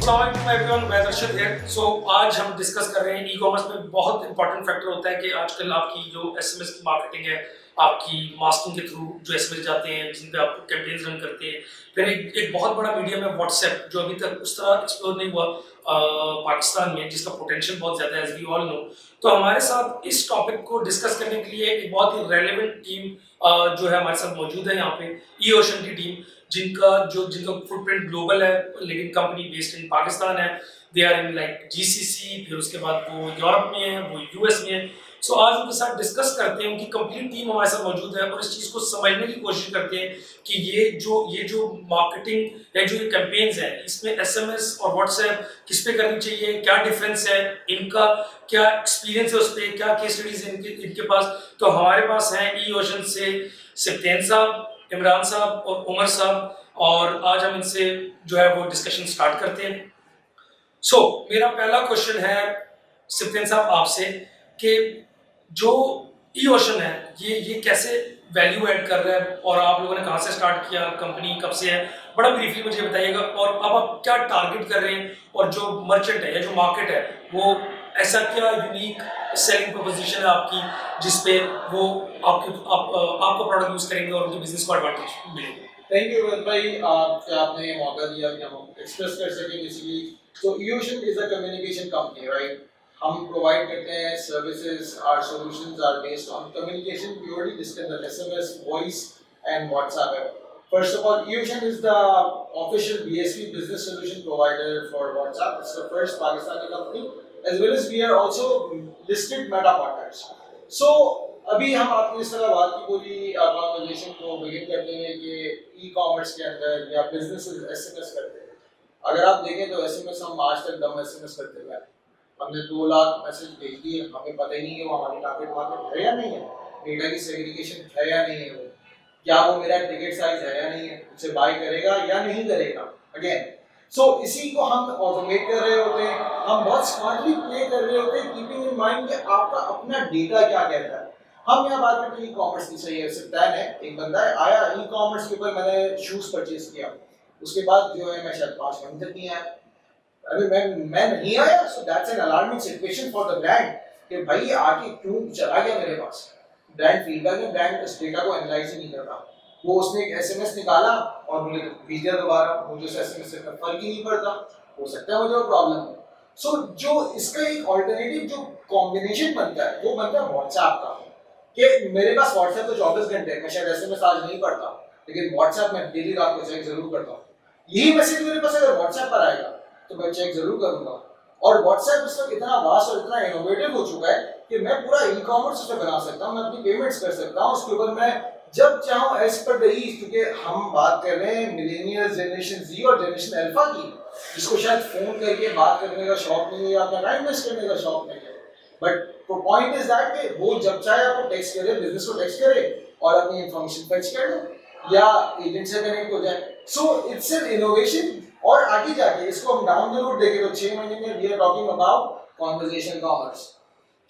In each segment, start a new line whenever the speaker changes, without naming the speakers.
अस्सलाम वालेकुम एवरीवन, मैं दर्शद है। आज हम डिस्कस कर रहे हैं ई कॉमर्स में बहुत इंपॉर्टेंट फैक्टर होता है कि आजकल आपकी जो एसएमएस की मार्केटिंग है, आपकी मास्किंग के थ्रू जो एसएमएस जाते हैं, जिन पे आप कैंपेन्स रन करते हैं। फिर एक बहुत बड़ा मीडियम है व्हाट्सएप, जो अभी तक उस तरह एक्सप्लोर नहीं हुआ पाकिस्तान में, जिसका पोटेंशियल बहुत ज़्यादा है, एज वी ऑल नो। तो हमारे साथ इस टॉपिक को डिस्कस करने के लिए एक बहुत ही रेलेवेंट टीम जो है हमारे साथ मौजूद है यहाँ पे, ई ओशन की टीम, जिनका फुटप्रिंट ग्लोबल है, लेकिन कंपनी बेस्ड इन पाकिस्तान है। They are in like GCC, फिर उसके बाद वो यूरोप में है, वो यूएस में है। आज उनके साथ डिस्कस करते हैं, उनकी कंप्लीट टीम हमारे साथ मौजूद है और इस चीज़ को समझने की कोशिश करते हैं कि ये जो मार्केटिंग या जो ये कैंपेन्स हैं, इसमें एसएमएस और व्हाट्सएप किस पे करनी चाहिए, क्या डिफरेंस है, इनका क्या एक्सपीरियंस है, उस पर क्या केस स्टडीज है इनके पास। तो हमारे पास हैं ई ओशन से सिप्तेन साहब, इमरान साहब और उमर साहब, और आज हम इनसे जो है वो डिस्कशन स्टार्ट करते हैं। मेरा पहला क्वेश्चन है सिप्तेन साहब आपसे कि जो ई ओशन है ये कैसे वैल्यू ऐड कर रहा है, और आप लोगों ने कहाँ से स्टार्ट किया, कंपनी कब से है, बड़ा ब्रीफली मुझे बताइएगा। और अब आप क्या टारगेट कर रहे हैं, और जो मर्चेंट है या जो मार्केट है, वो ऐसा क्या यूनिक सेलिंग प्रोपोजिशन है आपकी जिसपे वो आपका प्रोडक्ट यूज करेंगे और उनके बिजनेस को एडवांटेज मिलेगा।
थैंक यू भाई कि आपने ये मौका दिया कि हम एक्सप्रेस कर सकें बेसिकली। तो E Ocean is a communication company, right. हम प्रोवाइड करते हैं services, our solutions are based on communication purely, जिसके अंदर एसएमएस, वॉइस एंड व्हाट्सएप है। First of all, E Ocean is the official BSP business solution provider for WhatsApp. It's the first Pakistani company, as well as we are also listed meta partners. So अभी हम आपकी इस तरह बात की पूरी conversation को बिगिन करते हैं कि ई कॉमर्स के अंदर या बिजनेसेस एसएमएस करते हैं। अगर आप देखें तो एसएमएस हम आज तक दम एसएमएस करते हुए हमने 2 लाख मैसेज भेज दिए, हमें पता ही नहीं है वो हमारी टारगेट मार्केट है या नहीं है, डेटा की सेग्रीगेशन है या नहीं है, वो क्या वो मेरा टिकट साइज है या नहीं है, उसे बाय करेगा या नहीं करेगा। अगेन इसी को हम ऑटोमेट कर रहे होते हैं, हम बहुत स्मार्टली प्ले कर रहे होते हैं, कीपिंग इन माइंड कि आपका अपना डेटा क्या कहता है। हम यहाँ बात करते हैं ई कॉमर्स की। सही है, सिप्तान है, एक बंदा है, आया ई कॉमर्स के ऊपर, मैंने शूज परचेज किया, उसके बाद जो है मैं शायद 5 महीने तक नहीं आया। अभी मैं नहीं आया, so that's an alarming situation for the brand कि भाई आके क्यों चला गया मेरे पास। ब्रांड फीडबैक में ब्रांड इस डेटा को एनालाइज ही नहीं करता। वो उसने एक एसएमएस निकाला और मुझे भेज दिया दोबारा, मुझे उस एसएमएस से फर्क ही नहीं पड़ता, हो सकता है मुझे वो प्रॉब्लम है। जो इसका एक ऑल्टरनेटिव जो कॉम्बिनेशन बनता है वो बनता है व्हाट्सएप का, कि मेरे पास व्हाट्सएप तो 24 घंटे है, मैं शायद एसएमएस आज नहीं पढ़ता, लेकिन व्हाट्सएप में डेली रात को चेक जरूर करता हूँ। यही मैसेज मेरे पास अगर व्हाट्सएप पर आएगा तो मैं चेक जरूर करूंगा। और व्हाट्सएप इस वक्त इतना वास्ट और इतना इनोवेटिव हो चुका है कि मैं पूरा ई कॉमर्स उस पर बना सकता हूँ, मैं अपनी पेमेंट्स कर सकता हूँ उसके ऊपर, मैं जब चाहूं एज पर द ईज। क्योंकि हम बात कर रहे हैं मिलेनियल्स, जनरेशन जी और जनरेशन अल्फा की, जिसको शायद फोन करके बात करने का शौक नहीं है या अपना टाइम वेस्ट करने का शौक नहीं है। बट पॉइंट इज दैट कि वो जब चाहे आपको टेक्स्ट करे, बिजनेस को टेक्स्ट करे और अपनी इंफॉर्मेशन फैच कर लो या एजेंट से कनेक्ट हो जाए। It's an innovation. और आगे जाके इसको हम डाउन द रोड देखें तो 6 महीने में we are talking about conversation commerce,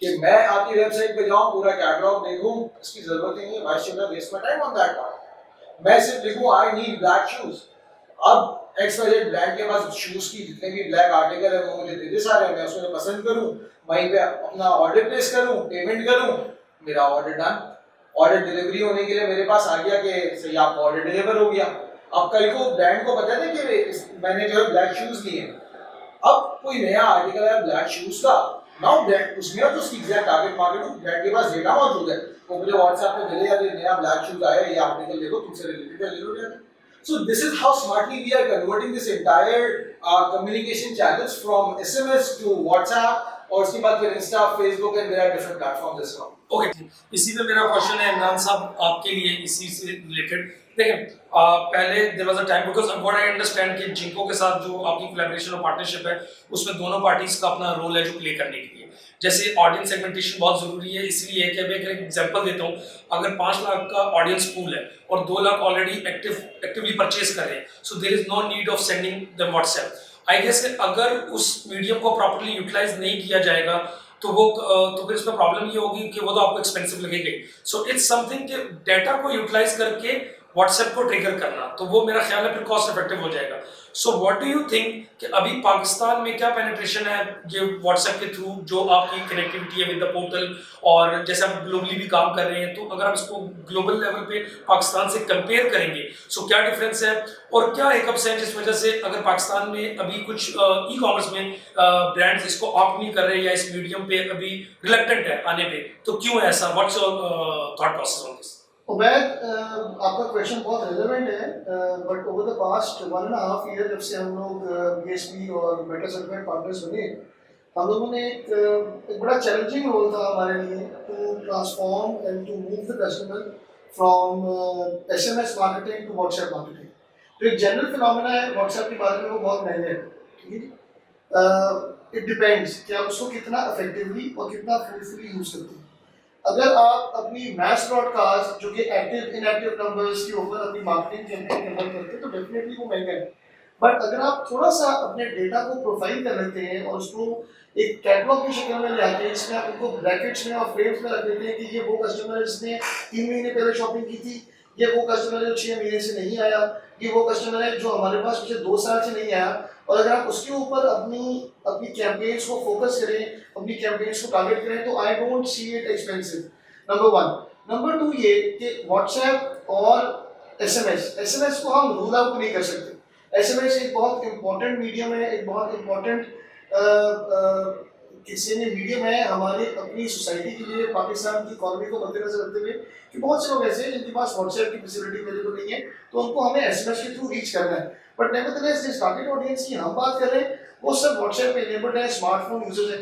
कि मैं आपकी वेबसाइट पे जाऊं, पूरा कैटलॉग देखूं, इसकी जरूरत ही नहीं है, why should I waste my time on that part. मैं सिर्फ लिखूं आई नीड ब्लैक शूज, अब XYZ ब्रांड के पास शूज की जितने भी ब्लैक आर्टिकल है वो मुझे दे दे सारे, मैं उसमें पसंद करूं, वहीं पे अपना ऑर्डर प्लेस करूं, पेमेंट करूं, मेरा ऑर्डर डन। ऑर्डर डिलीवरी होने के लिए मेरे पास आ गया कि सही आपका ऑर्डर डिलीवर हो गया। अब कल को ब्रांड को पता है कि मैंने जो है ब्लैक शूज लिए, अब कोई नया आर्टिकल है ब्लैक शूज का, नाउ ब्रांड उसमें तो उसकी एग्जैक्ट टारगेट मार्केट हो, ब्रांड के पास डेटा मौजूद है, वो मुझे व्हाट्सएप पे मिले यार ये नया ब्लैक शूज आया है, ये आर्टिकल देखो, तुमसे रिलेटेड है, ले लो। So this is how smartly we are converting this entire communication channels from SMS to WhatsApp, और उसके बाद फिर Insta, Facebook and there are different platforms as well.
Okay, इसी पे मेरा क्वेश्चन है इमरान साहब आपके लिए, इसी से रिलेटेड। देखें, पहले there was a time, because what I understand कि जिंको के साथ जो आपकी कोलैबोरेशन और पार्टनरशिप है, उसमें दोनों पार्टीज का अपना रोल है जो प्ले करने के लिए। जैसे ऑडियंस सेगमेंटेशन बहुत जरूरी है, इसलिए कि मैं एक एग्जांपल देता हूँ, अगर 5 लाख का ऑडियंस पूल है और 2 लाख ऑलरेडी एक्टिवली परचेज कर रहे हैं, so there is no need of sending them WhatsApp. I guess अगर उस मीडियम को प्रॉपर्ली यूटिलाइज नहीं किया जाएगा तो फिर इसमें प्रॉब्लम ये होगी कि वो तो आपको एक्सपेंसिव लगेगा। सो इट्स समथिंग कि डेटा को यूटिलाइज करके व्हाट्सएप को ट्रिगर करना, तो वो मेरा ख्याल है फिर कॉस्ट इफेक्टिव हो जाएगा। सो व्हाट डू यू थिंक कि अभी पाकिस्तान में क्या पेनिट्रेशन है ये व्हाट्सएप के थ्रू जो आपकी कनेक्टिविटी है विद द पोर्टल, और जैसे आप ग्लोबली भी काम कर रहे हैं, तो अगर आप इसको ग्लोबल लेवल पे पाकिस्तान से कंपेयर करेंगे, सो क्या डिफरेंस है और क्या हिकअप्स हैं जिस वजह से अगर पाकिस्तान में अभी कुछ ई कॉमर्स में ब्रांड्स इसको ऑप्ट नहीं कर रहे या इस मीडियम पे अभी रिलेक्टेंट है आने पे, तो क्यों है ऐसा? What's your thought process on this?
Ubaid, आपका क्वेश्चन बहुत रेलेवेंट है, but over the past 1.5 year जब से हम लोग बीएसपी और मेटा सर्टिफाइड पार्टनर्स बने, हम लोगों ने एक बड़ा चैलेंजिंग रोल था हमारे लिए to transform and to move the customer from SMS marketing to WhatsApp marketing. तो एक जनरल फिनोमेना है व्हाट्सएप के बारे में, वो बहुत महंगे है, ठीक है। इट डिपेंड्स कि आप उसको कितना इफेक्टिवली और कितना फ्रूटफुली यूज करते हैं। अगर आप अपनी मैस ब्रॉडकास्ट जो कि एक्टिव इनएक्टिव नंबर्स के ऊपर अपनी मार्केटिंग कैंपेन डेवलप करते हैं तो डेफिनेटली वो महंगा है। बट अगर आप थोड़ा सा अपने डेटा को प्रोफाइल कर लेते हैं और उसको एक कैटलॉग की शक्ल में ले आते हैं, जिसमें आप उनको ब्रैकेट्स में और फ्रेम्स में रख देते हैं कि ये वो कस्टमर है जिसने 3 महीने पहले शॉपिंग की थी, ये वो कस्टमर है जो 6 महीने से नहीं आया, ये वो कस्टमर है जो हमारे पास पिछले 2 साल से नहीं आया, और अगर आप उसके ऊपर अपनी अपनी कैंपेन्स को फोकस करें, अपनी कैंपेन्स को टारगेट करें, तो I don't see it expensive. Number 1। Number 2 ये कि व्हाट्सएप और एसएमएस को हम रूल आउट नहीं कर सकते। एसएमएस एक बहुत इंपॉर्टेंट मीडियम है, एक बहुत इंपॉर्टेंट किसी ने मीडियम है हमारे अपनी सोसाइटी के लिए, पाकिस्तान की इकोनॉमी को मद्देनजर रखते हुए, कि बहुत से लोग ऐसे हैं जिनके पास व्हाट्सएप की फैसिलिटी अवेलेबल नहीं है, तो उनको हमें एसएमएस के थ्रू रीच करना है। बट नेवरदलेस जिस टारगेट ऑडियंस की हम बात कर रहे हैं वो सब व्हाट्सएप पे इनेबल्ड है, स्मार्टफोन यूजर्स है।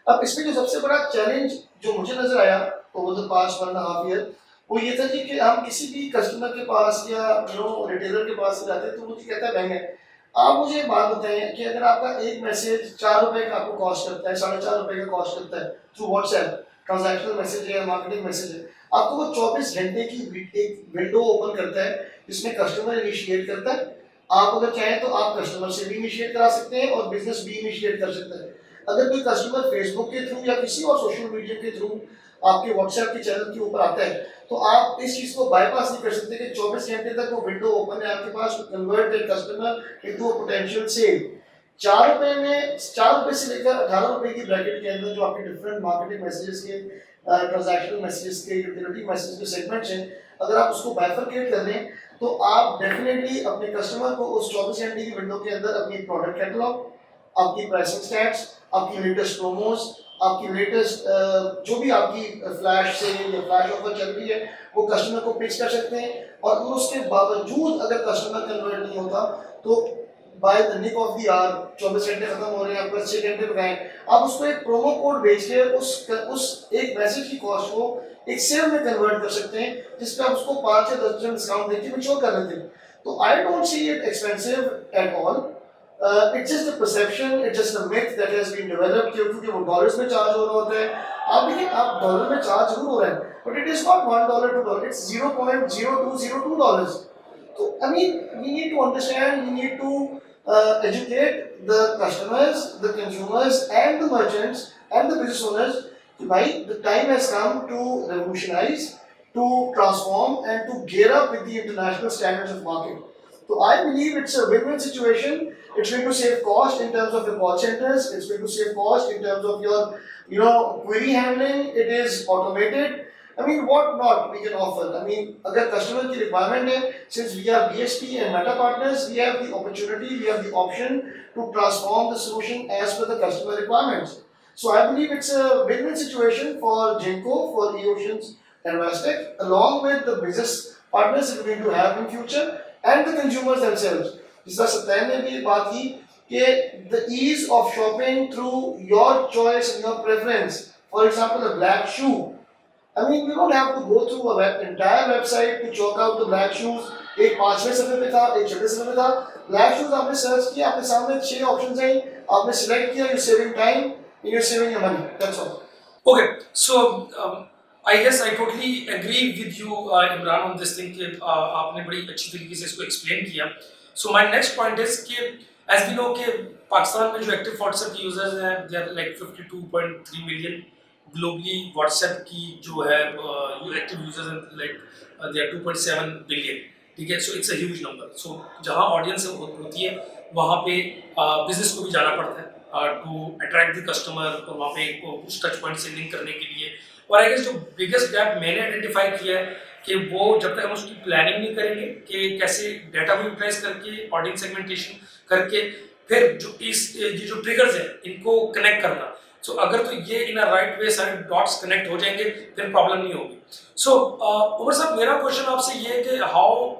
अब इसमें जो सबसे बड़ा चैलेंज जो मुझे नजर आया ओवर द पास्ट 1.5 ईयर, वो ये था कि हम किसी भी कस्टमर के पास या रिटेलर के पास जाते हैं तो मुझे कहता है महंगा है। आप मुझे एक बात बताएं कि अगर आपका एक मैसेज 4 रुपए का आपको कॉस्ट करता है, 4.5 रुपए का कॉस्ट करता है थ्रू व्हाट्सएप, ट्रांजैक्शनल मैसेज है, मार्केटिंग मैसेज है, आपको वो 24 घंटे की एक विंडो ओपन करता है जिसमें कस्टमर इनिशिएट करता है। आप अगर चाहें तो आप कस्टमर से भी इनिशिएट करा सकते हैं और बिजनेस भी इनिशिएट कर सकता है। अगर कोई कस्टमर फेसबुक के थ्रू या किसी और सोशल मीडिया के थ्रू आपके व्हाट्सएप के चैनल के ऊपर आता है, तो आप इस चीज को बाईपास नहीं कर सकते कि 24 घंटे तक वो विंडो ओपन है आपके पास to convert that customer into a potential sale. 4 रुपए में 4 रुपए से लेकर 18 रुपए की ब्रैकेट के अंदर जो आपके डिफरेंट मार्केटिंग मैसेजेस के, ट्रांजैक्शनल मैसेजेस के, यूटिलिटी मैसेज के सेगमेंट्स हैं, अगर आप उसको बाइफरकेट कर लें तो आप डेफिनेटली अपने कस्टमर को उस 24 घंटे की विंडो के अंदर अपनी प्रोडक्ट कैटलॉग, आपकी प्राइसिंग स्टैट्स, आपकी लेटेस्ट प्रोमोज, आपकी लेटेस्ट जो भी आपकी फ्लैश से या फ्लैश ऑफर चल रही है वो कस्टमर को पिच कर सकते हैं। और उसके बावजूद अगर कस्टमर कन्वर्ट नहीं होता तो by the nick of the hour 24 घंटे खत्म हो रहे हैं, आपको 6 घंटे लगाएं, आप उसको एक प्रोमो कोड भेज के उस एक मैसेज की कॉस्ट को एक सेल में कन्वर्ट कर सकते हैं, जिस पे आप उसको 5 या 10% डिस्काउंट देके मिचोर कर लेते हैं। तो I don't see it expensive at all. It's just a perception, it's just a myth that has been developed क्योंकि वो डॉलर्स में चार्ज हो रहा होता है। आप देखिए, आप डॉलर में चार्ज जरूर हो रहा है, but it is not $1 $2, it's $0.0202। तो I mean, we need to understand, we need to educate the customers, the consumers, and the merchants and the business owners कि भाई the time has come to revolutionize, to transform, and to gear up with the international standards of market. So I believe it's a win-win situation. It's going to save cost in terms of your call centers. It's going to save cost in terms of your, query handling. It is automated. I mean, what not we can offer? I mean, अगर customer की requirement है, since we are BSP and Meta partners, we have the opportunity, we have the option to transform the solution as per the customer requirements. So I believe it's a win-win situation for Genco, for eOceans and Vastec, along with the business partners that we're going to have in future, and the consumers themselves. जिसका सत्यान ने भी बात की कि the ease of shopping through your choice and your preference. For example, a black shoe. I mean, we don't have to go through a entire website to chalk out the black shoes. एक 5वें सफ़े पे था, एक 6वें सफ़े पे था। Black shoes आपने search किया, आपके सामने 6 ऑप्शंस हैं, आपने सिलेक्ट किया, you're saving time and you're saving your money. That's all.
Okay, so I guess I totally agree with you, Imran, on this thing कि आपने बड़ी अच्छी तरीके से इसको एक्सप्लेन किया। So my next point is कि as we know कि पाकिस्तान में जो एक्टिव व्हाट्सएप यूजर्स हैं they are like 52.3 million, globally WhatsApp की जो है active users like they are 2.7 billion, ठीक है। So it's a huge number. So जहाँ ऑडियंस होती है वहाँ पे बिजनेस को भी जाना पड़ता है टू अट्रैक्ट द कस्टमर, और वहाँ पे कुछ टच पॉइंट से लिंक करने के लिए। और आई गेस जो बिगेस्ट गैप मैंने आइडेंटिफाई किया है कि वो जब तक हम उसकी प्लानिंग नहीं करेंगे कि कैसे डाटा को यूटिलाइज करके ऑडियंस सेगमेंटेशन करके फिर जो ये जो ट्रिगर्स हैं इनको कनेक्ट करना। सो अगर तो ये इन अ राइट वे सारे डॉट्स कनेक्ट हो जाएंगे फिर प्रॉब्लम नहीं होगी। सो उमर साहब, मेरा क्वेश्चन आपसे ये है कि how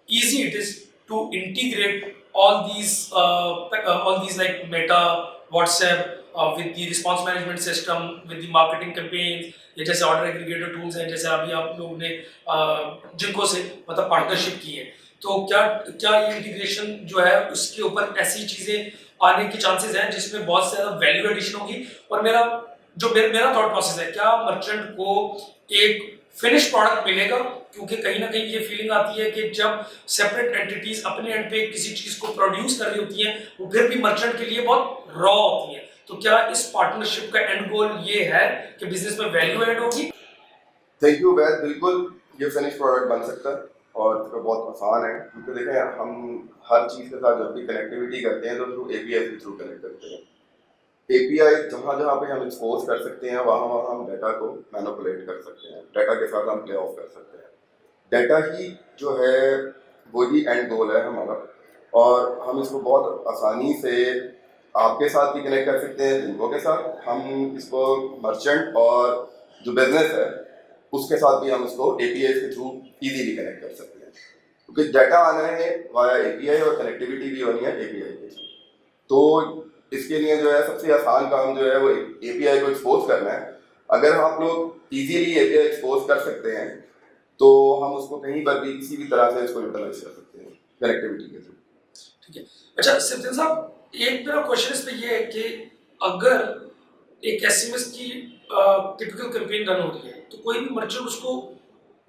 easy it is to integrate all these like Meta, WhatsApp with the response management system, with the marketing campaigns, या जैसे ऑर्डर एग्रीगेटर टूल्स हैं, जैसे अभी आप लोगों ने जिनको से मतलब पार्टनरशिप की है, तो क्या क्या ये इंटीग्रेशन जो है उसके ऊपर ऐसी चीजें आने के चांसेस हैं जिसमें बहुत ज़्यादा वैल्यू एडिशन होगी? और मेरा थॉट प्रोसेस है, क्या मर्चेंट को एक फिनिश प्रोडक्ट मिलेगा? क्योंकि कहीं ना कहीं ये फीलिंग आती है कि जब सेपरेट एंटिटीज अपने एंड पे किसी चीज को प्रोड्यूस कर रही होती हैं वो फिर भी मर्चेंट के लिए बहुत रॉ होती हैं। तो क्या इस पार्टनरशिप का एंड गोल ये है कि बिजनेस में वैल्यू ऐड होगी?
थैंक यू वैद, बिल्कुल ये फिनिश प्रोडक्ट बन सकता है और बहुत आसान है, क्योंकि देखें हम हर चीज़ के साथ जब भी कनेक्टिविटी करते हैं तो थ्रू एपीआई के थ्रू कनेक्ट करते हैं। एपीआई जहाँ जहाँ पे हम एक्सपोज कर सकते हैं वहाँ वहाँ हम डाटा को मैनिपुलेट कर सकते हैं, डाटा के साथ हम प्ले ऑफ कर सकते हैं। डाटा ही जो है वही एंड गोल है हमारा, और हम इसको बहुत आसानी से आपके साथ भी कनेक्ट कर सकते हैं, जिनको के साथ हम इसको मर्चेंट और जो बिजनेस है उसके साथ भी हम इसको एपीआई के थ्रू इजीली कनेक्ट कर सकते हैं, क्योंकि डाटा आना है वाया एपीआई और कनेक्टिविटी भी होनी है एपीआई के थ्रू। तो इसके लिए जो है सबसे आसान काम जो है वो एपीआई को एक्सपोज करना है। अगर आप लोग इजीली एपीआई एक्सपोज कर सकते हैं तो हम उसको कहीं पर भी किसी भी तरह से इसको यूटिलाइज कर सकते हैं कनेक्टिविटी के थ्रू।
ठीक है। अच्छा सिद्धार्थ साहब, एक मेरा क्वेश्चन इस पे ये है कि अगर एक एसएमएस की टिपिकल कैंपेन रन हो रही है तो कोई भी मर्चेंट उसको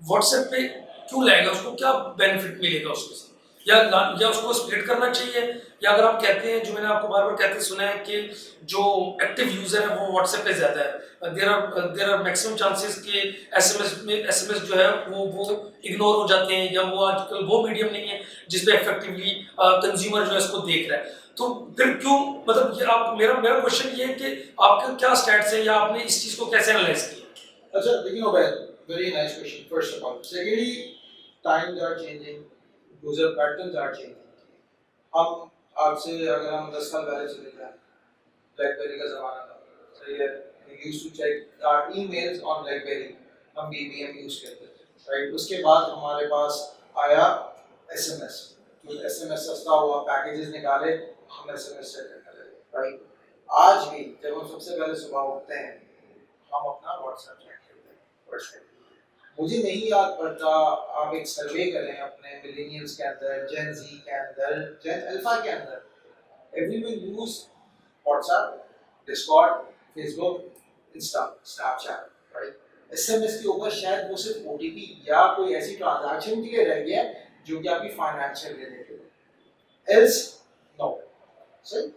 व्हाट्सएप पे क्यों लाएगा? उसको क्या बेनिफिट मिलेगा उसके साथ? या उसको स्प्लिट करना चाहिए, या अगर आप कहते हैं, जो मैंने आपको बार बार कहते सुना है कि जो एक्टिव यूजर है वो व्हाट्सएप पे ज्यादा है, देयर आर मैक्सिमम चांसेस कि एसएमएस जो है वो इग्नोर हो जाते हैं, या वो आजकल वो मीडियम नहीं है जिसपे इफेक्टिवली कंज्यूमर जो है इसको देख रहा है। तो फिर क्यों, मतलब ये आप मेरा क्वेश्चन ये है कि आपके क्या स्टैट्स है या आपने इस चीज को कैसे एनालाइज किया?
अच्छा, देखिए Ubaid, very nice question first of all. Secondly, times are changing, user patterns are changing. हम आपसे अगर हम 10 साल पहले चले जाएं, ब्लैकबेरी का ज़माना था, सही है, we used to check our emails on BlackBerry, हम बीबीएम यूज करते थे, राइट। उसके बाद हमारे पास आया एसएमएस, जो एसएमएस सस्ता हुआ, पैकेजेस निकाले, हम एसएमएस से करने लगे, राइट। आज भी जब हम सबसे पहले सुबह उठते हैं हम अपना व्हाट्सएप चेक करते हैं फर्स्ट थिंग। मुझे नहीं याद पड़ता, आप एक सर्वे करें अपने मिलेनियल्स के अंदर, जेन जी के अंदर, जेन अल्फा के अंदर, everyone use WhatsApp, Discord, Facebook, Insta, Snapchat, right. SMS के ऊपर शायद वो सिर्फ ओटीपी या कोई ऐसी ट्रांजैक्शन के लिए रह गया जो कि आपकी फाइनेंशियल रिलेटेड है, एल्स नो, सही।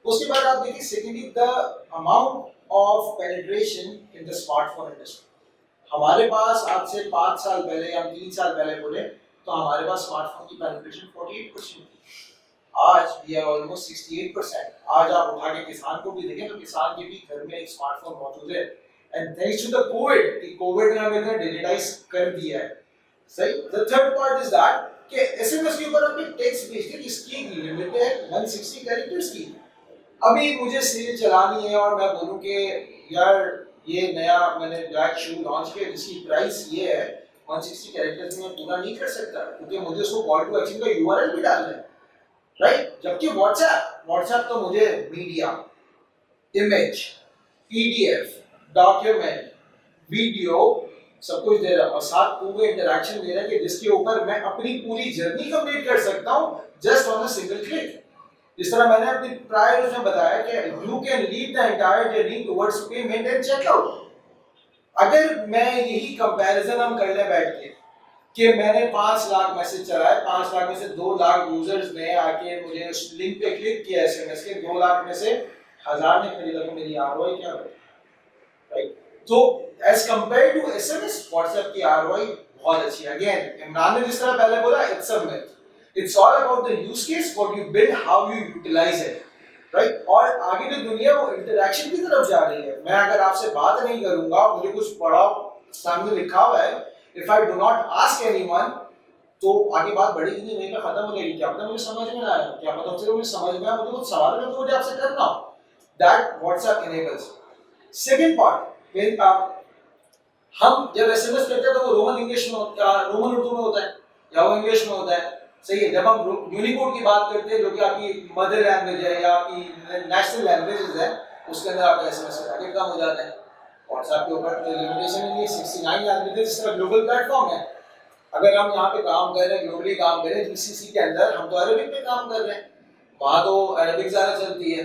उसके बाद आप देखिए secondly the amount of penetration in the smartphone industry. हमारे पास आज से 5 साल पहले या 3 साल पहले बोले तो हमारे पास स्मार्टफोन की पेनिट्रेशन 48% थी। आज वी आर ऑलमोस्ट 68%। आज आप उठा के किसान को भी देखें तो किसान के भी घर में एक स्मार्टफोन मौजूद है, and thanks to the Covid ने हमें इतना डिजिटाइज कर दिया है, सही। The third part is that कि एसएमएस के ऊपर आप एक टेक्स्ट भेजते हैं जिसकी लिमिट है 160 कैरेक्टर्स की। अभी मुझे सेल चलानी है और मैं बोलूं कि यार ये नया मैंने ब्लैक शू लॉन्च किया जिसकी प्राइस ये है, 160 कैरेक्टर्स में पूरा नहीं कर सकता क्योंकि मुझे उसको कॉल टू एक्शन का यूआरएल भी डालना है, राइट। जबकि व्हाट्सएप तो मुझे media, image, PDF, document, video सब कुछ दे रहा है और साथ पूरे इंटरेक्शन दे रहा है कि जिसके ऊपर मैं अपनी पूरी जर्नी कंप्लीट कर सकता हूं just on a single click. जिस तरह मैंने अपनी प्रायर उसमें बताया कि you can lead the entire journey towards payment and checkout. अगर मैं यही कंपैरिजन हम कर ले बैठ के कि मैंने 5 लाख मैसेज चलाए, 5 लाख में से 2 लाख यूजर्स ने आके मुझे उस लिंक पे क्लिक किया एसएमएस के, 2 लाख में से 1000 ने खरीदा, तो मेरी आरओआई क्या होगी, राइट। तो as compare to SMS WhatsApp की आरओआई बहुत अच्छी है। अगेन इमरान ने जिस तरह पहले बोला, it's a myth, it's all about the use case, what you build, how you utilise it, right. और आगे जो दुनिया वो इंटरेक्शन की तरफ जा रही है। मैं अगर आपसे बात नहीं करूंगा, मुझे कुछ पढ़ा सामने लिखा हुआ है, if I do not ask anyone, तो आगे बात बढ़ेगी नहीं, वहीं पे खत्म हो जाएगी। क्या पता मुझे समझ में ना आया, क्या पता उससे मुझे समझ में आया, मुझे कुछ सवाल है तो मुझे आपसे करना हो, that WhatsApp enables. Second part, when हम जब एसएमएस करते हैं तो वो रोमन इंग्लिश में होता है, रोमन उर्दू में होता है, या वो इंग्लिश में होता है, सही है। जब हम यूनिकोड की बात करते हैं, जो कि आपकी मदर लैंग्वेज है या आपकी नेशनल लैंग्वेजेस है, उसके अंदर आपका एसएमएस का पैकेट कम हो जाता है। व्हाट्सएप के ऊपर तो लिमिटेशन नहीं है, 69 लैंग्वेजेस, इसका ग्लोबल प्लेटफॉर्म है। अगर हम यहाँ पे काम कर रहे हैं, ग्लोबली काम कर रहे हैं, जीसीसी के अंदर हम तो अरबिक पे काम कर रहे हैं, वहाँ तो अरबिक ज़्यादा चलती है।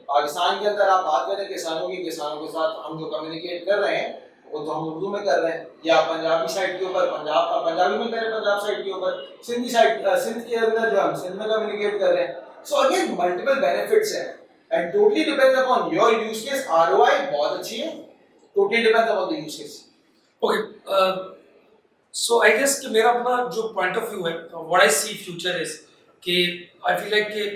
पाकिस्तान के अंदर आप बात करें किसानों के साथ हम जो कम्युनिकेट कर रहे हैं वो तो हम उर्दू में कर रहे हैं, या पंजाबी साइड के ऊपर पंजाबी में करें, पंजाब साइड के ऊपर सिंधी साइड, सिंध के अंदर जो हम सिंध में कम्युनिकेट कर रहे हैं। सो अगेन मल्टीपल बेनिफिट्स हैं and totally depends upon your use case. ROI बहुत अच्छी है, totally depends upon the use case.
Okay, so I guess कि मेरा अपना जो पॉइंट ऑफ व्यू है, what I see future is कि आई फील लाइक कि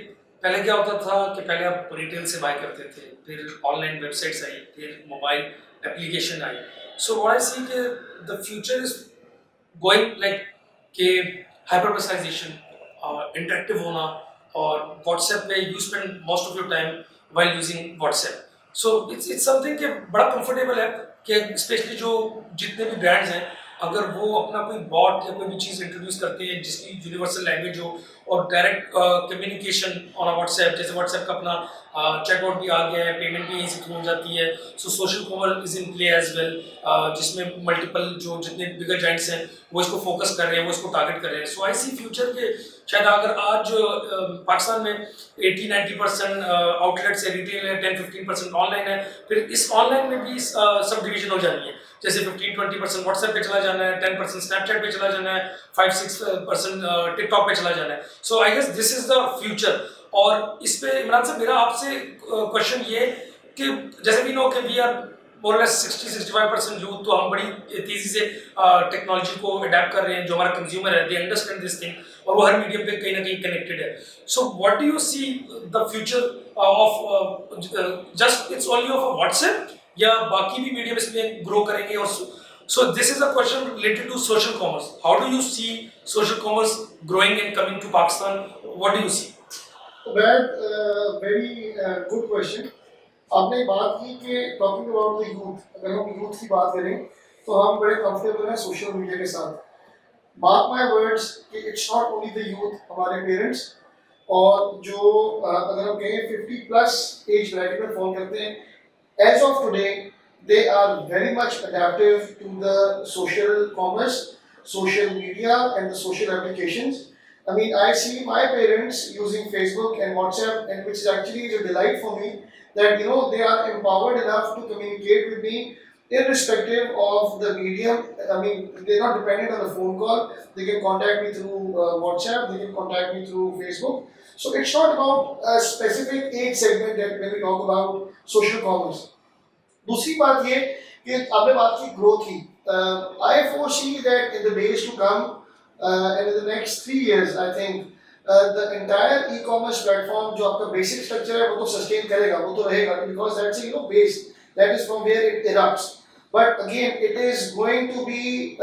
पहले क्या होता था कि पहले आप रिटेल से बाय करते थे, फिर ऑनलाइन वेबसाइट्स आई, फिर मोबाइल एप्लीकेशन आई। सो व्हाट आई सी कि the future is going like कि हाइपर पर्सनलाइजेशन, इंटरेक्टिव होना, और व्हाट्सएप पे you spend most of your time while using WhatsApp. So it's something कि बड़ा कंफर्टेबल है कि स्पेशली जो जितने भी ब्रांड्स हैं, अगर वो अपना कोई बॉट या कोई भी चीज़ इंट्रोड्यूस करते हैं जिसकी यूनिवर्सल लैंग्वेज हो और डायरेक्ट कम्युनिकेशन ऑन व्हाट्सएप, जैसे व्हाट्सएप का अपना चैटबॉट भी आ गया है, पेमेंट भी यहीं से थ्रू हो जाती है। So social commerce is in play as well, जिसमें मल्टीपल जो जितने बिगर जाइंट्स हैं वो इसको फोकस कर रहे हैं, वो इसको टारगेट कर रहे हैं। सो आई सी फ्यूचर के शायद अगर आज पाकिस्तान में 80-90% आउटलेट्स है, रिटेल है, 10-15% ऑनलाइन है, फिर इस ऑनलाइन में भी सब डिवीजन हो जानी है। जैसे 15-20% व्हाट्सएप पे चला जाना है, 10% स्नैपचैट पे चला जाना है, 5-6% टिकटॉक पे चला जाना है। So I guess this is the future. और इस पे इमरान साहब मेरा आपसे क्वेश्चन ये कि जैसे भी नो कि we are more less 60-65% youth, तो हम बड़ी तेजी से टेक्नोलॉजी को अडेप्ट कर रहे हैं। जो हमारा कंज्यूमर है, दे अंडरस्टैंड दिस थिंग, और वो हर मीडियम पे कहीं ना कहीं कनेक्टेड है। So what do you see the future of just it's only of WhatsApp, या बाकी भी मीडियम इसमें ग्रो करेंगे? और so this is a question related to social commerce. How do you see social commerce growing and coming to Pakistan? What do you see?
Very good question. आपने बात की कि टॉकिंग अबाउट द यूथ, अगर हम youth की बात करें तो हम बड़े कंफर्टेबल हैं सोशल मीडिया के साथ। मार्क माय वर्ड्स कि it's not only the youth, हमारे पेरेंट्स और जो अगर हम कहें 50+ एज ब्रैकेट में फॉल करते हैं, as of today they are very much adaptive to the social commerce, social media and the social applications. I mean, I see my parents using Facebook and WhatsApp, and which is actually a delight for me that they are empowered enough to communicate with me irrespective of the medium. I mean, they're not dependent on the phone call. They can contact me through WhatsApp, they can contact me through Facebook. So it's not about a specific age segment that when we talk about social commerce. दूसरी बात ये कि आपने बात की growth की, I foresee that in the days to come and in the next 3 years, I think the entire e-commerce platform जो आपका basic structure है वो तो sustain करेगा, वो तो रहेगा, because that's a base, that is from where it erupts. But again, it is going to be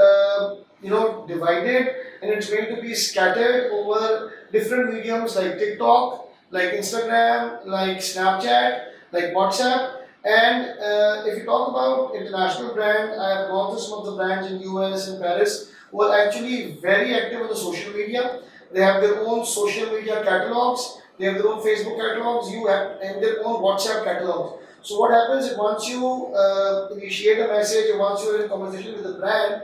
divided, and it's going to be scattered over different mediums like TikTok, like Instagram, like Snapchat, like WhatsApp. And if you talk about international brand, I have gone to some of the brands in US and Paris who are actually very active on the social media. They have their own social media catalogs, they have their own Facebook catalogs, and their own WhatsApp catalogs. So what happens is once you initiate a message or once you're in conversation with the brand,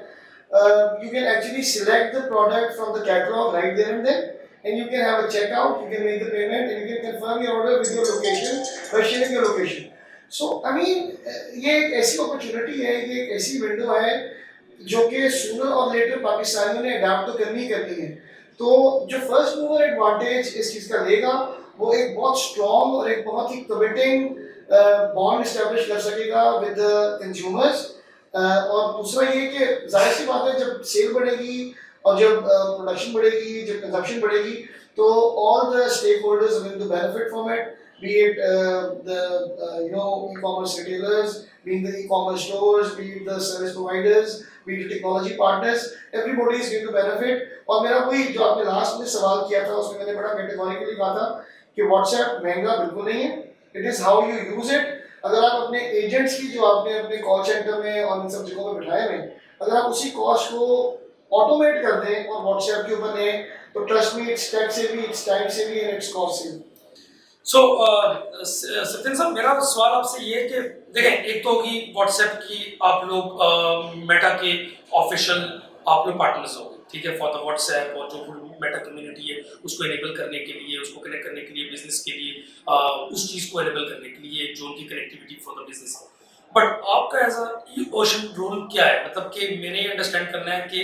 you can actually select the product from the catalog right there and then, and you can have a checkout, you can make the payment, and you can confirm your order with your location by sharing your location. So I mean, ये एक ऐसी opportunity है, ये एक ऐसी window है जो कि सूनर और लेटर पाकिस्तानियों ने अडाप्ट तो करनी है। तो जो फर्स्ट मूवर एडवांटेज इस चीज़ का लेगा वो एक बहुत स्ट्रॉन्ग और एक बहुत ही कमिटिंग बॉन्ड इस्टेब्लिश कर सकेगा विद द कंज्यूमर्स, और दूसरा ये कि जाहिर सी बात है जब सेल बढ़ेगी और जब प्रोडक्शन बढ़ेगी, जब कंजप्शन बढ़ेगी, तो all the stakeholders are going to benefit from it, be it e-commerce retailers, be it the e-commerce stores, be it the service providers, be it the technology partners, everybody is going to benefit. और मेरा कोई जो आपने last में सवाल किया था उसमें मैंने बड़ा कैटेगोरिकली कहा था कि व्हाट्सएप महंगा बिल्कुल नहीं है, it is how you use it. अगर आप अपने एजेंट्स की जो आपने अपने कॉल सेंटर में और इन सब जगहों पर बिठाए हुए, अगर आप उसी कॉस्ट को ऑटोमेट कर दें और व्हाट्सएप के ऊपर लें, तो ट्रस्ट मी इट्स टैक्स से भी, इट्स टाइम से भी, एंड इट्स कॉस्ट से भी।
सो सत्येंद्र साहब, मेरा सवाल आपसे ये है कि देखें, एक तो होगी व्हाट्सएप की आप लोग मेटा के ऑफिशियल आप लोग पार्टनर्स हो, ठीक है, फॉर द व्हाट्सएप और जो मेटा कम्युनिटी है उसको इनेबल करने के लिए, उसको कनेक्ट करने के लिए, बिजनेस के लिए उस चीज़ को इनेबल करने के लिए जो उनकी connectivity for the business. But आपका एज अ ई-ओशन रोल क्या है? मतलब कि मैंने ये अंडरस्टैंड करना है कि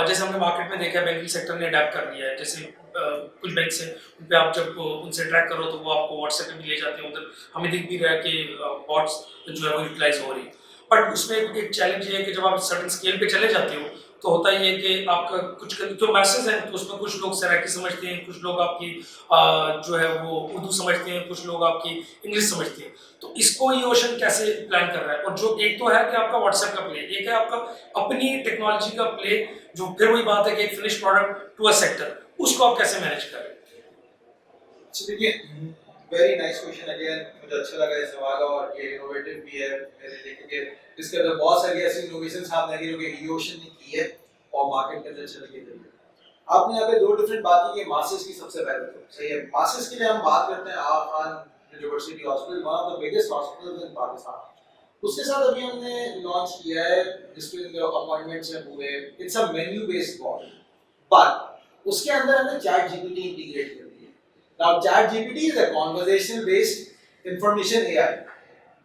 जैसे हमने मार्केट में देखा है बैंकिंग सेक्टर ने अडेप्ट कर लिया है, जैसे कुछ बैंक से उन पे आप जब उनसे ट्रैक करो तो वो आपको व्हाट्सएप पे भी ले जाते हैं, उधर हमें दिख भी रहा है कि बॉट्स जो है वो यूटिलाइज हो रही है। बट उसमें एक चैलेंज ये है कि जब आप सर्टेन स्केल पे चले जाते हो तो होता ही है कि आपका कुछ जो मैसेज है तो उसमें कुछ लोग सराकी समझते हैं, कुछ लोग आपकी जो है वो उर्दू समझते हैं, कुछ लोग आपकी इंग्लिश समझते हैं। तो इसको ये ओशन कैसे प्लान कर रहा है? और जो एक तो है कि आपका व्हाट्सएप का प्ले, एक है आपका अपनी टेक्नोलॉजी का प्ले, जो फिर वही बात है कि एक finish product to a sector, उसको आप कैसे मैनेज कर रहे हैं?
देखिए, वेरी नाइस क्वेश्चन अगेन, मुझे अच्छा लगा ये सवाल और ये इनोवेटिव भी है मेरे लिए, क्योंकि इसके अंदर बहुत सारी ऐसी इनोवेशन सामने आई जो कि ई-ओशन ने की है और मार्केट के अंदर चल के गई है। आपने यहाँ पे दो डिफरेंट बातें की, मासेस की सबसे पहले तो सही है। मासेस के लिए हम बात करते हैं आफान university hospital, one of the biggest hospitals in Pakistan. उसके साथ अभी हमने लॉन्च किया है जिसके अंदर अपॉइंटमेंट्स हैं पूरे, it's a menu based model, but उसके अंदर हमने चैट जीपीटी इंटीग्रेट कर दिया। Now chat GPT is a conversational based information AI.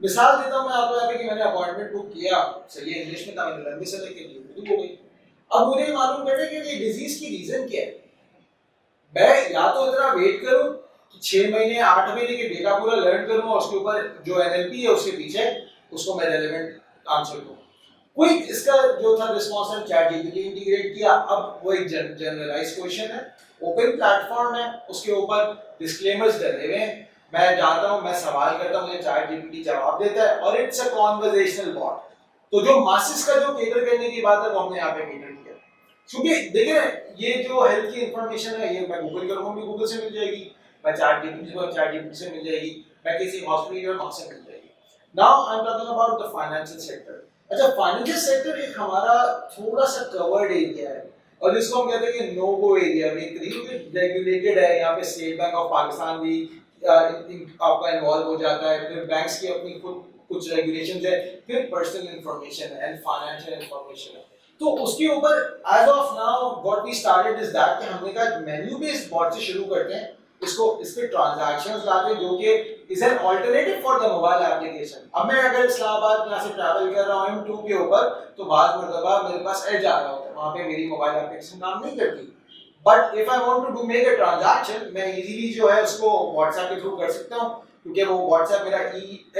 मिसाल देता हूं मैं आपको यहाँ पे कि मैंने अपॉइंटमेंट बुक किया, सही है, इंग्लिश में था, मैंने लंबे समय के लिए बुक हो गई। अब मुझे मालूम करना है कि ये डिजीज की रीजन क्या है। मैं या तो इतना वेट करूं कि 6 महीने 8 महीने के डेटा पूरा लर्न करूं और उसके ऊपर जो एनएलपी है उसके पीछे उसको मैं रेलेवेंट आंसर दूं। कोई इसका जो था रिस्पांस है चैट जीपीटी इंटीग्रेट किया। अब वो एक जनरलाइज क्वेश्चन है, ओपन प्लेटफॉर्म है, उसके ऊपर डिस्क्लेमर्स डले हुए हैं। मैं जाता हूं, मैं सवाल करता हूं, मुझे चैट जीपीटी जवाब देता है और इट्स अ कन्वर्सेशनल बॉट। तो जो मासेस का जो केटर करने की बात है वो हमने यहाँ पे केटर किया, क्योंकि देखिए ये जो हेल्थ की इंफॉर्मेशन है ये मैं गूगल करूंगा भी गूगल से मिल जाएगी, मैं चैट जीपीटी से मिल जाएगी, मैं किसी हॉस्पिटल या वहां से मिल जाएगी। Now I am talking about the financial sector. अच्छा, फाइनेंशियल सेक्टर एक हमारा थोड़ा सा कवर्ड एरिया है और जिसको हम कहते हैं कि नो गो एरिया में, रेगुलेटेड है। यहाँ पे स्टेट बैंक ऑफ पाकिस्तान भी आपका इन्वॉल्व हो जाता है, फिर बैंक्स की अपनी कुछ रेगुलेशंस है, फिर पर्सनल इंफॉर्मेशन है एंड फाइनेंशियल इंफॉर्मेशन है। तो उसके ऊपर as of now what we started is that कि हमने कहा मेन्यू बेस्ड बॉट से शुरू करते हैं, इसको इस पे ट्रांजैक्शंस लाते हैं जो कि is an alternative for the mobile application. अब मैं अगर इस्लामाबाद यहाँ से ट्रैवल कर रहा हूँ M2 के ऊपर, तो बाद मरतबा मेरे पास एज आ रहा होता है, वहाँ पे मेरी मोबाइल एप्लीकेशन काम नहीं करती। But if I want to make a transaction, मैं इजीली जो है उसको व्हाट्सएप के थ्रू कर सकता हूँ, क्योंकि वो व्हाट्सएप मेरा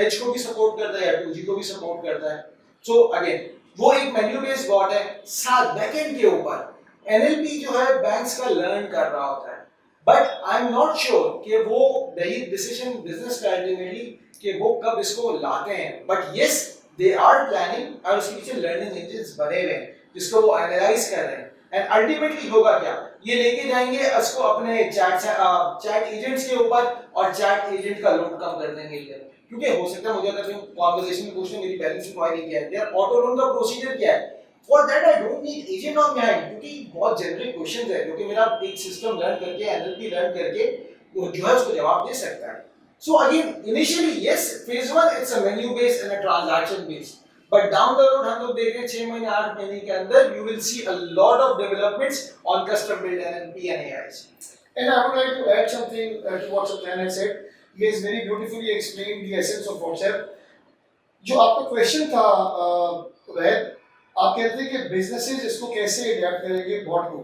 एज को भी सपोर्ट करता है या 2G को भी सपोर्ट करता है। सो अगेन वो एक मेन्यू बेस्ड बॉट है। साथ बैकएंड के ऊपर एनएलपी जो है बैंक्स का लर्न कर रहा होता है, but I am not sure कि वो वही डिसीजन बिजनेस का अल्टीमेटली कि वो कब इसको लाते हैं। But yes they are planning और उसके पीछे लर्निंग इंजन्स बने हुए हैं जिसको वो एनालाइज कर रहे हैं। एंड अल्टीमेटली होगा क्या, ये लेके जाएंगे इसको अपने चैट एजेंट्स के ऊपर और चैट एजेंट का लोड कम कर देंगे ये, क्योंकि हो सकता है मुझे अगर कॉन्वर्सेशन में पूछने मेरी बैलेंस इंक्वायरी क्या है यार, ऑटो लोन का प्रोसीजर क्या है, for that I don't need agent on behind, क्योंकि बहुत जेनरिक क्वेश्चंस है जो कि मेरा एक सिस्टम लर्न करके एनएलपी लर्न करके जो है उसको जवाब दे सकता है। So again initially yes phase 1 it's a menu based and a transaction based, but down the road हम लोग देख रहे हैं 6 महीने 8 महीने के अंदर you will see a lot of developments on custom build NLP and AI.
And I would like to add something to what Satyan has said. He has very beautifully explained the essence of WhatsApp. जो आपका question था वैद, आप कहते हैं कि businesses इसको कैसे adapt करेंगे बॉट को।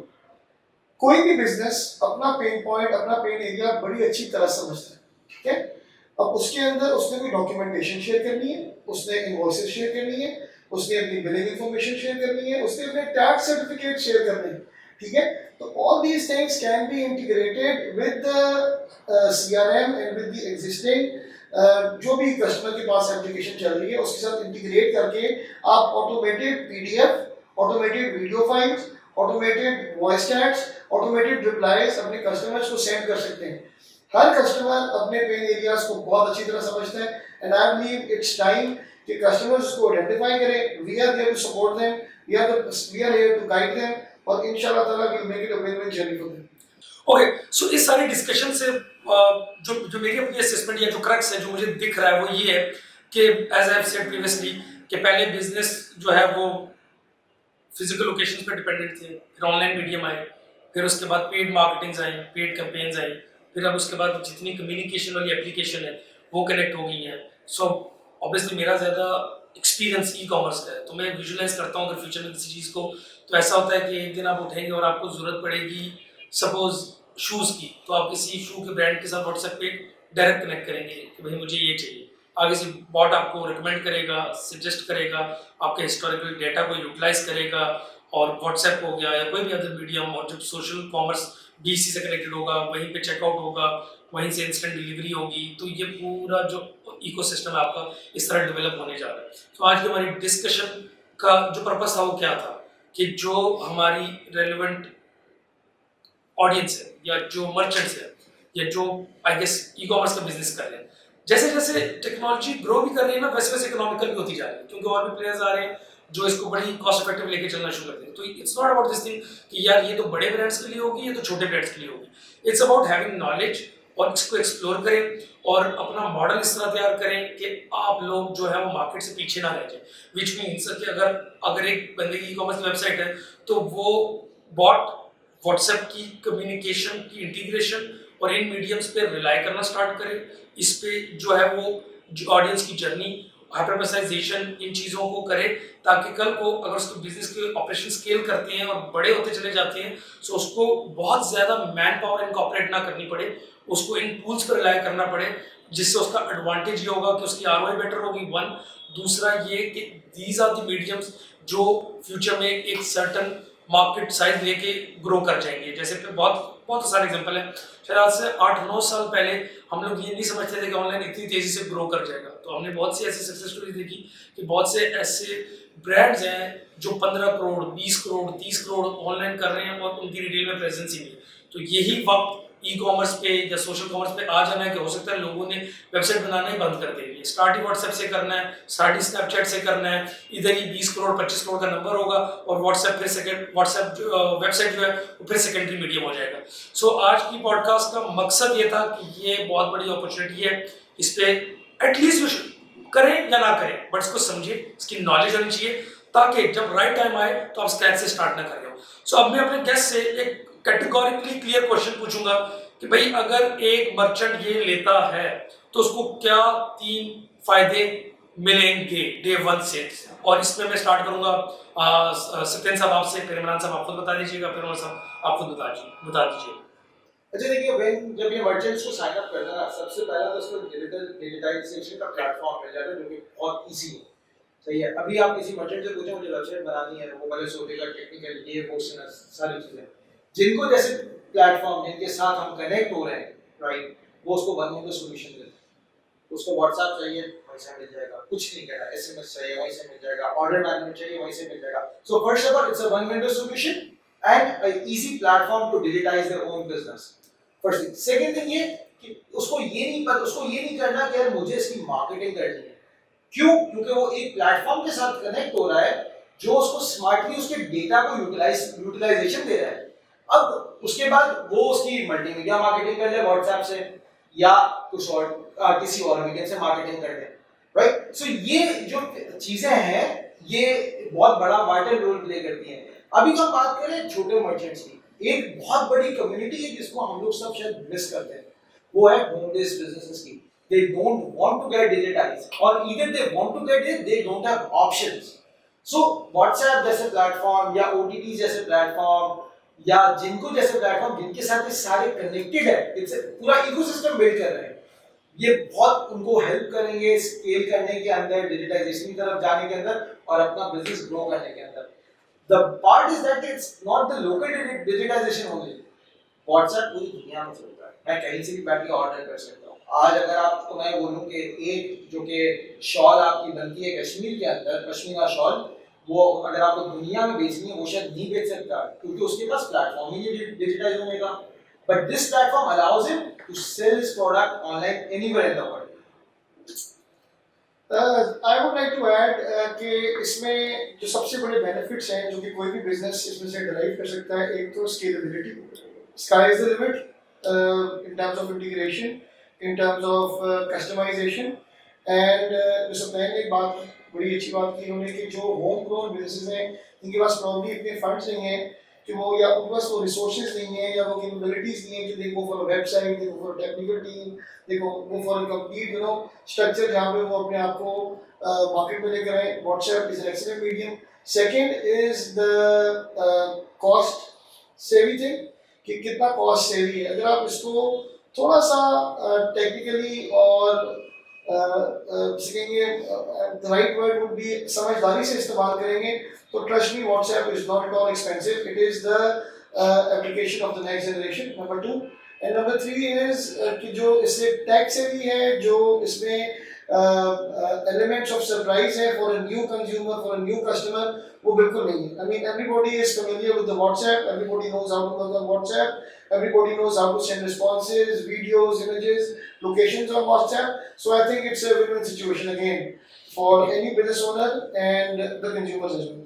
कोई भी बिजनेस अपना पेन पॉइंट, अपना पेन एरिया बड़ी अच्छी तरह समझता है, ठीक है। अब उसके अंदर उसने कोई डॉक्यूमेंटेशन शेयर करनी है, उसने इनवॉइसेस शेयर करनी है, उसने अपनी बिलिंग इंफॉर्मेशन शेयर करनी है, उसने अपने टैक्स सर्टिफिकेट शेयर करने हैं, ठीक है। तो all these things can be integrated with the CRM and with the existing जो भी कस्टमर के पास एप्लीकेशन चल रही है उसके साथ इंटीग्रेट करके आप automated PDF, automated video files, automated voice chats, automated replies अपने कस्टमर्स को सेंड कर सकते हैं। हर कस्टमर अपने पेन एरियाज को बहुत अच्छी तरह समझता है and I believe it's time कि कस्टमर्स को आइडेंटिफाई करें। We are there to support them, we are here to guide them और इंशाल्लाह ताला we will make it a win win journey for them.
Okay, so इस सारी डिस्कशन से जो मेरी अपनी असेसमेंट या जो क्रक्स है जो मुझे दिख रहा है वो ये है कि as I have said previously कि पहले बिजनेस जो है वो फिजिकल लोकेशन पर डिपेंडेंट थे, फिर ऑनलाइन मीडियम आए, फिर उसके बाद पेड मार्केटिंग्स आई, पेड कैंपेन्स आई, फिर अब उसके बाद जितनी कम्युनिकेशन वाली एप्लीकेशन है वो कनेक्ट हो गई हैं। सो ऑब्वियसली मेरा ज़्यादा एक्सपीरियंस ई कॉमर्स का है, तो मैं विजुलाइज करता हूँ अगर फ्यूचर में किसी चीज़ को, तो ऐसा होता है कि एक दिन आप उठेंगे और आपको ज़रूरत पड़ेगी सपोज शूज़ की, तो आप किसी शू के ब्रांड के साथ व्हाट्सएप पे डायरेक्ट कनेक्ट करेंगे कि भाई मुझे ये चाहिए। आगे से बॉट आपको रिकमेंड करेगा, सजेस्ट करेगा, आपके हिस्टोरिकल डेटा को यूटिलाइज करेगा, और व्हाट्सएप हो गया या कोई भी अदर मीडियम, और जब सोशल कॉमर्स BC से कनेक्टेड होगा वहीं पे चेकआउट होगा, वहीं से इंस्टेंट डिलीवरी होगी, तो ये पूरा जो इकोसिस्टम है आपका इस तरह डेवलप होने जा रहा है। तो आज की हमारी डिस्कशन का जो पर्पस था वो क्या था कि जो हमारी रेलेवेंट ऑडियंस है या जो मर्चेंट्स है या जो आई गेस ई कॉमर्स का बिजनेस कर रहे हैं, जैसे जैसे टेक्नोलॉजी ग्रो भी कर रही है ना वैसे वैसे इकोनॉमिकल भी होती जा रही है, क्योंकि और भी प्लेयर्स आ रहे हैं जो इसको बड़ी कॉस्ट इफेक्टिव लेके चलना शुरू कर देंगे। तो it's not about this thing कि यार ये तो बड़े ब्रांड्स के लिए होगी, ये तो छोटे ब्रांड्स के लिए होगी। इट्स अबाउट हैविंग नॉलेज और इसको एक्सप्लोर करें और अपना मॉडल इस तरह तैयार करें कि आप लोग जो है वो मार्केट से पीछे ना रह जाए। विच मीन्स कि अगर एक बंदे की ई कॉमर्स की वेबसाइट है तो वो बॉट व्हाट्सएप की कम्युनिकेशन की इंटीग्रेशन और इन मीडियम्स पे रिलाई करना स्टार्ट करें, इस पे जो है वो ऑडियंस की जर्नी हाइपरपर्सनलाइजेशन इन चीज़ों को करे, ताकि कल को अगर उसको बिजनेस के ऑपरेशन स्केल करते हैं और बड़े होते चले जाते हैं तो उसको बहुत ज़्यादा मैन पावर इनकॉर्पोरेट ना करनी पड़े, उसको इन टूल्स पर रिलाई करना पड़े, जिससे उसका एडवांटेज ये होगा कि उसकी ROI बेटर होगी, वन। दूसरा ये कि दीज आर द मीडियम्स जो फ्यूचर में एक सर्टन मार्केट साइज लेके ग्रो कर जाएंगे। जैसे कि बहुत बहुत सारे एग्जांपल है, शायद आज से 8-9 साल पहले हम लोग ये नहीं समझते थे कि ऑनलाइन इतनी तेजी से ग्रो कर जाएगा। तो हमने बहुत सी ऐसी सक्सेस स्टोरी देखी कि बहुत से ऐसे ब्रांड्स हैं जो 15 करोड़ 20 करोड़ 30 करोड़ ऑनलाइन कर रहे हैं और उनकी रिटेल में प्रेजेंस ही नहीं है। तो यही वक्त ई कॉमर्स पे या सोशल कॉमर्स पे आ जाना है कि हो सकता है लोगों ने वेबसाइट बनाना ही बंद कर देंगे, स्टार्ट ही व्हाट्सएप से करना है, स्टार्ट ही स्नैपचैट से करना है, इधर ही 20 करोड़ 25 करोड़ का नंबर होगा और व्हाट्सएप वेबसाइट जो है वो फिर सेकेंडरी मीडियम हो जाएगा। सो आज की पॉडकास्ट का मकसद ये था कि ये बहुत बड़ी अपॉर्चुनिटी है, इस पे एटलीस्ट करें या ना करें बट इसको समझिए, इसकी नॉलेज होनी चाहिए ताकि जब राइट टाइम आए तो आप स्क्रैच से स्टार्ट ना कर रहे हो। सो अब मैं अपने गेस्ट से एक कैटेगोरिकली क्लियर क्वेश्चन पूछूंगा कि भाई अगर एक मर्चेंट ये लेता है तो उसको क्या 3 फायदे मिलेंगे डे 1 से, और इसमें मैं स्टार्ट करूंगा सत्येंद्र साहब आपसे, फिर इमरान साहब आप खुद बता दीजिएगा, फिर उमर साहब आप खुद बता दीजिए।
अच्छा देखिए, जब ये मर्चेंट्स को साइन अप करना है सबसे पहला तो उसको डिजिटाइजेशन का प्लेटफॉर्म मिल जाता है जो कि बहुत इजी है, सही है। अभी आप किसी मर्चेंट से पूछें मुझे वेबसाइट बनानी है, वो पहले सोचेगा टेक्निकल ये क्वेश्चन सारी चीजें, जिनको जैसे प्लेटफॉर्म जिनके साथ हम कनेक्ट हो रहे हैं, राइट, वो उसको वन विंडो सॉल्यूशन देते हैं। उसको व्हाट्सएप चाहिए वहीं से मिल जाएगा, कुछ नहीं कहना, SMS चाहिए वहीं से मिल जाएगा, ऑर्डर मैनेजमेंट चाहिए वहीं से मिल जाएगा। So first of all it's a one window solution and a easy platform to digitise their own business. First thing. Second thing ये कि उसको ये नहीं करना कि यार मुझे इसकी मार्केटिंग करनी है। क्यों? क्योंकि वो एक प्लेटफॉर्म के साथ कनेक्ट हो रहा है जो उसको स्मार्टली उसके डेटा को यूटिलाइजेशन दे रहा है। अब उसके बाद वो उसकी मल्टीमीडिया मार्केटिंग कर ले व्हाट्सएप से या कुछ और किसी और मीडियम से मार्केटिंग कर ले, राइट। सो ये जो चीजें हैं ये बहुत बड़ा वाइटल रोल प्ले करती हैं। अभी तो हम बात करें छोटे मर्चेंट्स की, एक बहुत बड़ी कम्युनिटी है जिसको हम लोग सब शायद मिस करते हैं, वो है होम बेस्ड बिजनेसेस की। They don't want to get digitized, or either they want to get it, they don't have options. So WhatsApp जैसे प्लेटफॉर्म या OTT जैसे प्लेटफॉर्म या जिनको जैसे प्लेटफॉर्म जिनके साथ ये सारे कनेक्टेड है, पूरा इकोसिस्टम बिल्ड कर रहे हैं, ये बहुत उनको हेल्प करेंगे स्केल करने के अंदर, डिजिटाइजेशन की तरफ जाने के अंदर और अपना बिजनेस ग्रो करने के अंदर। The part is that it's not the local digitisation only. WhatsApp पूरी दुनिया में चलता है, मैं कहीं से भी बैठ के ऑर्डर कर सकता हूँ। आज अगर आपको मैं बोलूँ कि एक जो कि शॉल आपकी बनती है कश्मीर के अंदर, पश्मीना शॉल, वो अगर आपको दुनिया में बेचनी है वो शायद नहीं बेच सकता क्योंकि उसके पास प्लेटफॉर्म ही नहीं डिजिटाइज होने का। But this platform allows him to sell his product online anywhere in the world.
I would like to add कि इसमें जो सबसे बड़े बेनिफिट्स हैं जो कि कोई भी बिजनेस इसमें से डराइव कर सकता है, एक तो scalability, sky is the limit in terms of integration, in terms of customization, and जैसे मैंने एक बात बड़ी अच्छी बात की उन्होंने कि जो होम ग्रोन बिजनेसेस हैं जिनके पास प्रॉब्ली इतने फंड्स नहीं हैं कि वो, या उनके पास वो रिसोर्सेज नहीं है या वो कैपेबिलिटीज नहीं है कि they go for a website, they go for technical team, they go for a complete structure जहाँ पे वो अपने आप को मार्केट में लेकर आए। WhatsApp is an excellent medium. Second is the cost सेवी थिंग, कि कितना कॉस्ट सेवी है। अगर आप इसको थोड़ा सा टेक्निकली और the right word would be समझदारी से इस्तेमाल करेंगे तो trust me, WhatsApp is not at all expensive, it is the application of the next generation, number 2। And number 3 is कि जो इससे टैग सेवी है, जो इसमें elements of surprise है for a new consumer, for a new customer, वो बिल्कुल नहीं है। I mean everybody is familiar with the WhatsApp, everybody knows how to work on WhatsApp, everybody knows how to send responses, videos, images, locations on WhatsApp, so I think it's a win-win situation again for any business owner and the consumers as well.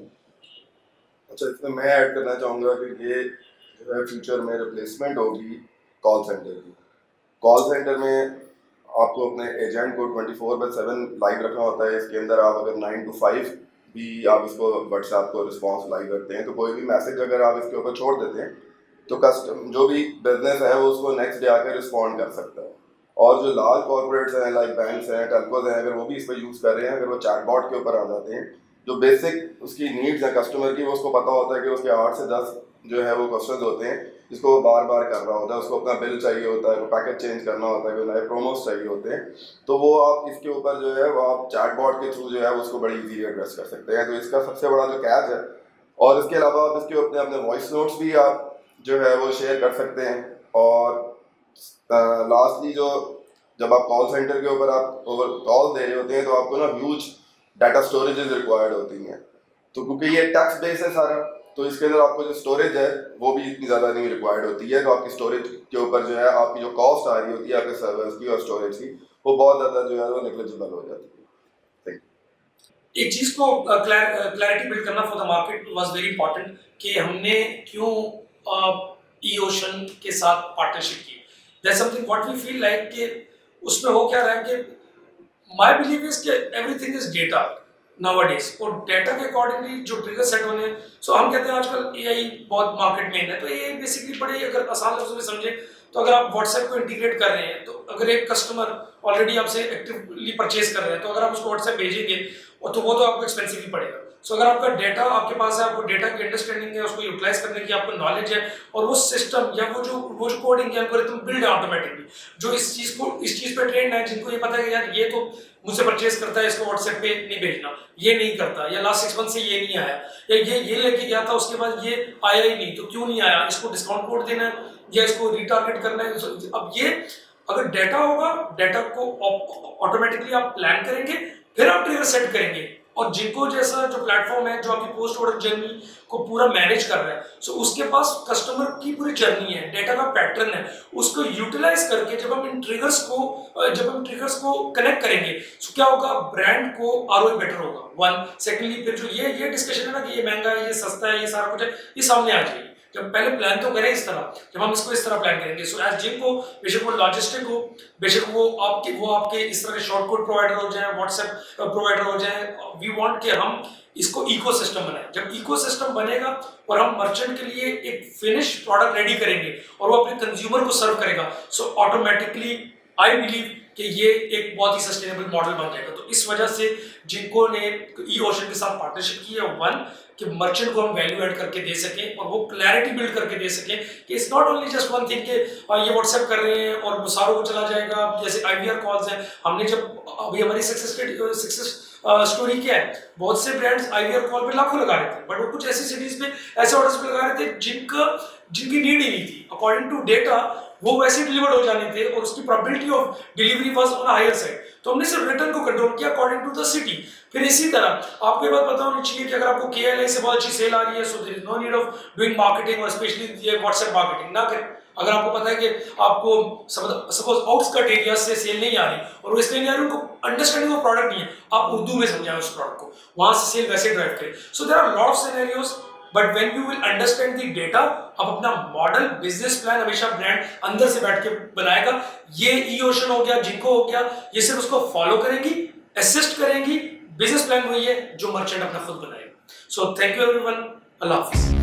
अच्छा, इसमें मैं add करना चाहूँगा कि ये जो है future में रिप्लेसमेंट होगी कॉल सेंटर की। कॉल सेंटर में आपको अपने एजेंट को 24/7 लाइव रखना होता है। इसके अंदर आप अगर 9 to 5 भी आप इसको व्हाट्सएप को रिस्पॉन्स लाइव रखते हैं तो कोई भी मैसेज अगर आप इसके ऊपर छोड़ देते हैं तो कस्टम जो भी बिजनेस है वो उसको नेक्स्ट डे आकर रिस्पॉन्ड कर सकता है। और जो लार्ज कॉर्पोरेट्स हैं लाइक बैंक्स हैं, टेलकोज हैं, अगर वो भी इस पर यूज़ कर रहे हैं, अगर वो चैटबॉट के ऊपर आ जाते हैं, जो बेसिक उसकी नीड्स हैं कस्टमर की, वो उसको पता होता है कि उसके 8 से 10 जो है वो क्वेश्चन होते हैं जिसको वो बार बार कर रहा होता है। उसको अपना बिल चाहिए होता है, कोई पैकेज चेंज करना होता है, कोई नए प्रोमोस चाहिए होते हैं, तो वो आप इसके ऊपर जो है वो आप चैटबॉट के थ्रू जो है उसको बड़ी इजीली एड्रेस कर सकते हैं। तो इसका सबसे बड़ा जो कैच है। और इसके अलावा आप इसके अपने अपने वॉइस नोट्स भी आप जो है वो शेयर कर सकते हैं। और लास्टली जो जब आप कॉल सेंटर के ऊपर आप कॉल दे रहे होते हैं तो आपको ना ह्यूज डाटा स्टोरेजेस रिक्वायर्ड होती हैं। तो क्योंकि ये टेक्स्ट बेस है सारा, तो इसके अंदर आपको जो स्टोरेज है वो भी इतनी ज़्यादा नहीं रिक्वायर्ड होती है। तो आपकी स्टोरेज के ऊपर जो है आपकी जो कॉस्ट आ रही होती है आपके सर्वर्स की और स्टोरेज की, वो बहुत ज़्यादा जो है वो नेग्लिजिबल हो जाती है।
एक चीज को क्लैरिटी बिल्ड करना for the market was very important कि हमने क्यों ई ओशन के साथ पार्टनरशिप की। That's something what we feel like कि उसमें हो क्या रहा है कि my believe is that everything is data nowadays, और डेटा के अकॉर्डिंगली जो ट्रिगर सेट होने, सो हम कहते हैं आजकल एआई बहुत मार्केट में है। तो ये बेसिकली बड़े अगर आसान लफ्जों में समझे तो अगर आप व्हाट्सएप को इंटीग्रेट कर रहे हैं, तो अगर एक कस्टमर ऑलरेडी आपसे एक्टिवली परचेज कर रहे हैं तो अगर आप उसको व्हाट्सएप भेजेंगे तो वो तो आपको एक्सपेंसिव ही पड़ेगा। सो अगर आपका डेटा आपके पास है, आपको डेटा की अंडरस्टैंडिंग है, उसको यूटिलाइज करने की आपको नॉलेज है, और वो सिस्टम या वो जो कोडिंग या एल्गोरिथम बिल्ड है ऑटोमेटिकली, जो इस चीज पे ट्रेंड है, जिनको ये पता है कि यार ये तो मुझसे परचेज करता है, इसको व्हाट्सएप पे नहीं भेजना, ये नहीं करता, या लास्ट 6 मंथ से ये नहीं आया, या ये लेके गया था उसके बाद ये आया ही नहीं, तो क्यों नहीं आया, इसको डिस्काउंट कोड देना है या इसको रिटारगेट करना है। अब ये अगर डेटा होगा, डेटा को ऑटोमेटिकली आप प्लान करेंगे, फिर आप ट्रिगर सेट करेंगे, और जिनको जैसा जो प्लेटफॉर्म है जो आपकी पोस्ट ऑर्डर जर्नी को पूरा मैनेज कर रहा है, सो उसके पास कस्टमर की पूरी जर्नी है, डेटा का पैटर्न है, उसको यूटिलाइज करके जब हम इन ट्रिगर्स को कनेक्ट करेंगे, सो क्या होगा, ब्रांड को आरओआई बेटर होगा। वन, सेकंडली फिर जो ये डिस्कशन है ना कि ये महंगा है, ये सस्ता है, ये सारा कुछ है, ये सामने आ जाएगी। जब पहले प्लान तो करें इस तरह, जब हम इसको इस तरह प्लान करेंगे, सो एज जिनको बेशक वो लॉजिस्टिक हो, बेशक वो आपके इस तरह के शॉर्ट कोड प्रोवाइडर हो जाए, व्हाट्सएप प्रोवाइडर हो जाए, वी वांट कि हम इसको इकोसिस्टम बनाएं। जब इकोसिस्टम बनेगा और हम मर्चेंट के लिए एक फिनिश प्रोडक्ट रेडी करेंगे और वो अपने कंज्यूमर को सर्व करेगा, सो ऑटोमेटिकली आई बिलीव कि ये एक बहुत ही सस्टेनेबल मॉडल बन जाएगा। तो इस वजह से जिनको ने ई ओशन के साथ पार्टनरशिप की है, वन कि मर्चेंट को हम वैल्यू ऐड करके दे सकें और वो क्लैरिटी बिल्ड करके दे सकें कि it's not only just one thing कि ये व्हाट्सएप कर रहे हैं और सारों को चला जाएगा। जैसे IVR कॉल्स हैं, हमने जब अभी हमारी सक्सेस स्टोरी क्या है, बहुत से ब्रांड्स IVR कॉल पे लाखों लगा रहे थे, बट वो कुछ ऐसी सिटीज पे ऐसे ऑर्डर्स पे लगा रहे थे जिनकी नीड ही नहीं थी। अकॉर्डिंग टू डेटा वो वैसे डिलीवर्ड हो जाने थे और उसकी probability of delivery was on higher side. तो हमने सिर्फ रिटर्न को कंट्रोल किया अकॉर्डिंग टू द सिटी। फिर इसी तरह आपको ये बात पता होनी चाहिए कि अगर आपको KLA से बहुत अच्छी सेल आ रही है, so there is no need of doing marketing और स्पेशली ये व्हाट्सएप मार्केटिंग ना करें। अगर आपको पता है कि आपको सपोज आउटस्कर्ट एरिया से सेल नहीं आ रही और वो इसलिए नहीं आ रही, उनको अंडरस्टैंडिंग ऑफ प्रोडक्ट नहीं है, आप उर्दू में समझाएं उस प्रोडक्ट को, वहां से सेल वैसे ड्राइव करें। So there are lot of scenarios, but when you will understand the data, आप अपना मॉडल बिजनेस प्लान हमेशा ब्रांड अंदर से बैठ के बनाएगा। ये E-Ocean हो गया, जिनको हो गया, ये सिर्फ उसको फॉलो करेंगी, असिस्ट करेंगी। बिजनेस प्लान वही है जो मर्चेंट अपना खुद बनाएगा। So thank you everyone, Allah Hafiz.